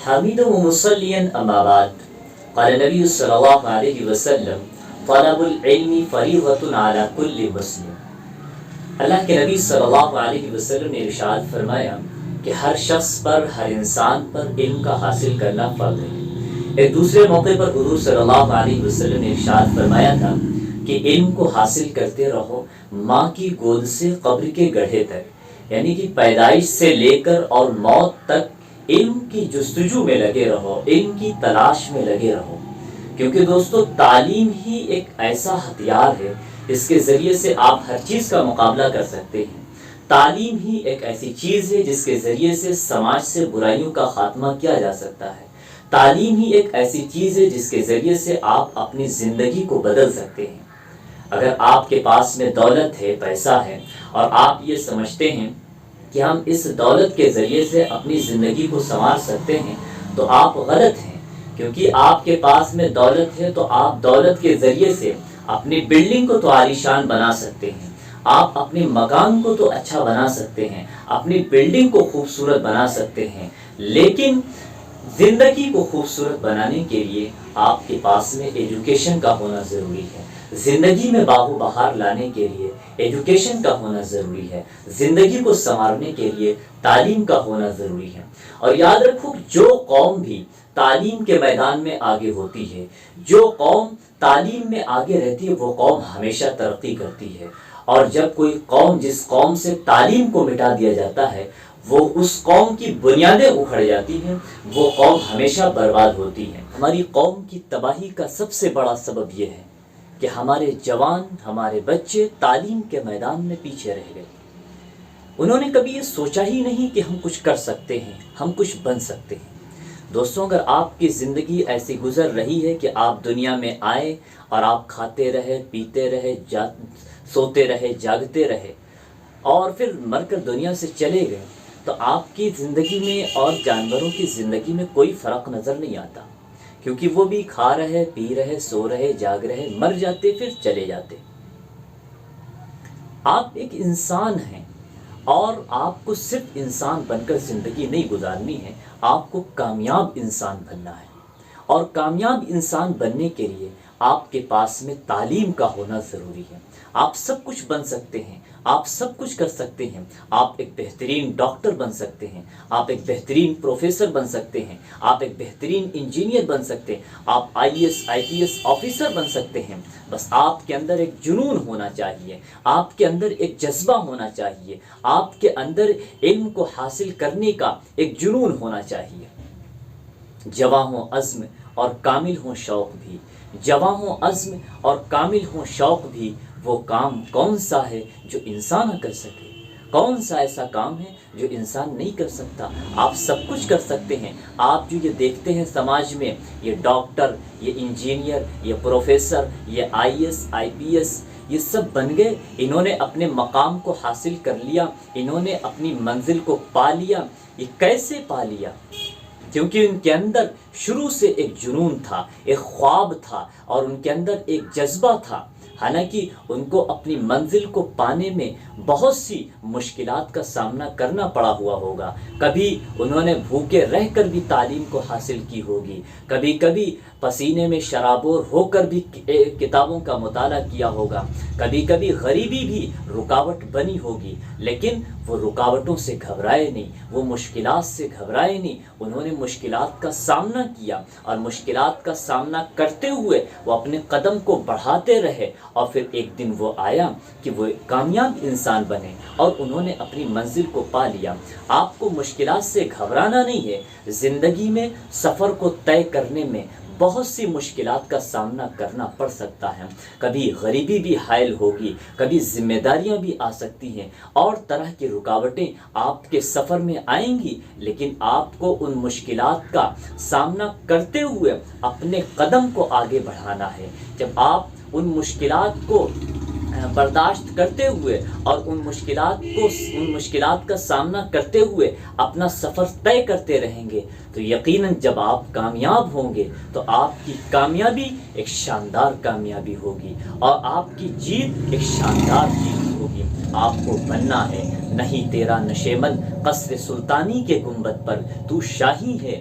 حامدا ومصليا أما بعد قال النبي صلى الله عليه وسلم طلب العلم فریضۃ علی کل مسلم۔ اللہ کے نبی صلی اللہ علیہ وسلم نے ارشاد فرمایا کہ ہر شخص پر، ہر انسان پر علم کا حاصل کرنا فرض ہے۔ ایک دوسرے موقع پر حضور صلی اللہ علیہ وسلم نے ارشاد فرمایا تھا کہ علم کو حاصل کرتے رہو ماں کی گود سے قبر کے گڑھے تک، یعنی کہ پیدائش سے لے کر اور موت تک علم کی جستجو میں لگے رہو، علم کی تلاش میں لگے رہو، کیونکہ دوستو تعلیم ہی ایک ایسا ہتھیار ہے اس کے ذریعے سے آپ ہر چیز کا مقابلہ کر سکتے ہیں۔ تعلیم ہی ایک ایسی چیز ہے جس کے ذریعے سے سماج سے برائیوں کا خاتمہ کیا جا سکتا ہے۔ تعلیم ہی ایک ایسی چیز ہے جس کے ذریعے سے آپ اپنی زندگی کو بدل سکتے ہیں۔ اگر آپ کے پاس میں دولت ہے، پیسہ ہے، اور آپ یہ سمجھتے ہیں کہ ہم اس دولت کے ذریعے سے اپنی زندگی کو سنوار سکتے ہیں تو آپ غلط ہیں، کیونکہ آپ کے پاس میں دولت ہے تو آپ دولت کے ذریعے سے اپنی بلڈنگ کو تو عالیشان بنا سکتے ہیں، آپ اپنے مکان کو تو اچھا بنا سکتے ہیں، اپنی بلڈنگ کو خوبصورت بنا سکتے ہیں، لیکن زندگی کو خوبصورت بنانے کے لیے آپ کے پاس میں ایجوکیشن کا ہونا ضروری ہے۔ زندگی میں باغ و بہار لانے کے لیے ایجوکیشن کا ہونا ضروری ہے، زندگی کو سنوارنے کے لیے تعلیم کا ہونا ضروری ہے۔ اور یاد رکھو، جو قوم بھی تعلیم کے میدان میں آگے ہوتی ہے، جو قوم تعلیم میں آگے رہتی ہے، وہ قوم ہمیشہ ترقی کرتی ہے۔ اور جب کوئی قوم، جس قوم سے تعلیم کو مٹا دیا جاتا ہے، وہ اس قوم کی بنیادیں اکھڑ جاتی ہیں، وہ قوم ہمیشہ برباد ہوتی ہے۔ ہماری قوم کی تباہی کا سب سے بڑا سبب یہ ہے کہ ہمارے جوان، ہمارے بچے تعلیم کے میدان میں پیچھے رہ گئے۔ انہوں نے کبھی یہ سوچا ہی نہیں کہ ہم کچھ کر سکتے ہیں، ہم کچھ بن سکتے ہیں۔ دوستوں، اگر آپ کی زندگی ایسی گزر رہی ہے کہ آپ دنیا میں آئے اور آپ کھاتے رہے، پیتے رہے، سوتے رہے، جاگتے رہے، اور پھر مر کر دنیا سے چلے گئے، تو آپ کی زندگی میں اور جانوروں کی زندگی میں کوئی فرق نظر نہیں آتا، کیونکہ وہ بھی کھا رہے، پی رہے، سو رہے، جاگ رہے، مر جاتے، پھر چلے جاتے۔ آپ ایک انسان ہیں، اور آپ کو صرف انسان بن کر زندگی نہیں گزارنی ہے، آپ کو کامیاب انسان بننا ہے۔ اور کامیاب انسان بننے کے لیے آپ کے پاس میں تعلیم کا ہونا ضروری ہے۔ آپ سب کچھ بن سکتے ہیں، آپ سب کچھ کر سکتے ہیں، آپ ایک بہترین ڈاکٹر بن سکتے ہیں، آپ ایک بہترین پروفیسر بن سکتے ہیں، آپ ایک بہترین انجینئر بن سکتے ہیں، آپ IAS آفیسر بن سکتے ہیں۔ بس آپ کے اندر ایک جنون ہونا چاہیے، آپ کے اندر ایک جذبہ ہونا چاہیے، آپ کے اندر علم کو حاصل کرنے کا ایک جنون ہونا چاہیے۔ جواں ہوں عزم اور کامل ہوں شوق بھی، جواں ہوں عزم اور کامل ہوں شوق بھی، وہ کام کون سا ہے جو انسان نہ کر سکے؟ کون سا ایسا کام ہے جو انسان نہیں کر سکتا؟ آپ سب کچھ کر سکتے ہیں۔ آپ جو یہ دیکھتے ہیں سماج میں، یہ ڈاکٹر، یہ انجینئر، یہ پروفیسر، یہ IAS IPS، یہ سب بن گئے، انہوں نے اپنے مقام کو حاصل کر لیا، انہوں نے اپنی منزل کو پا لیا۔ یہ کیسے پا لیا؟ کیونکہ ان کے اندر شروع سے ایک جنون تھا، ایک خواب تھا، اور ان کے اندر ایک جذبہ تھا۔ حالانکہ ان کو اپنی منزل کو پانے میں بہت سی مشکلات کا سامنا کرنا پڑا ہوا ہوگا۔ کبھی انہوں نے بھوکے رہ کر بھی تعلیم کو حاصل کی ہوگی، کبھی کبھی پسینے میں شرابور ہو کر بھی کتابوں کا مطالعہ کیا ہوگا، کبھی کبھی غریبی بھی رکاوٹ بنی ہوگی، لیکن وہ رکاوٹوں سے گھبرائے نہیں، وہ مشکلات سے گھبرائے نہیں، انہوں نے مشکلات کا سامنا کیا، اور مشکلات کا سامنا کرتے ہوئے وہ اپنے قدم کو بڑھاتے رہے، اور پھر ایک دن وہ آیا کہ وہ کامیاب انسان بنے اور انہوں نے اپنی منزل کو پا لیا۔ آپ کو مشکلات سے گھبرانا نہیں ہے۔ زندگی میں سفر کو طے کرنے میں بہت سی مشکلات کا سامنا کرنا پڑ سکتا ہے، کبھی غریبی بھی حائل ہوگی، کبھی ذمہ داریاں بھی آ سکتی ہیں، اور طرح کی رکاوٹیں آپ کے سفر میں آئیں گی، لیکن آپ کو ان مشکلات کا سامنا کرتے ہوئے اپنے قدم کو آگے بڑھانا ہے۔ جب آپ ان مشکلات کو برداشت کرتے ہوئے اور ان مشکلات کا سامنا کرتے ہوئے اپنا سفر طے کرتے رہیں گے، تو یقیناً جب آپ کامیاب ہوں گے تو آپ کی کامیابی ایک شاندار کامیابی ہوگی، اور آپ کی جیت ایک شاندار جیت ہوگی۔ آپ کو بننا ہے نہیں تیرا نشیمن قصر سلطانی کے گنبد پر، تو شاہی ہے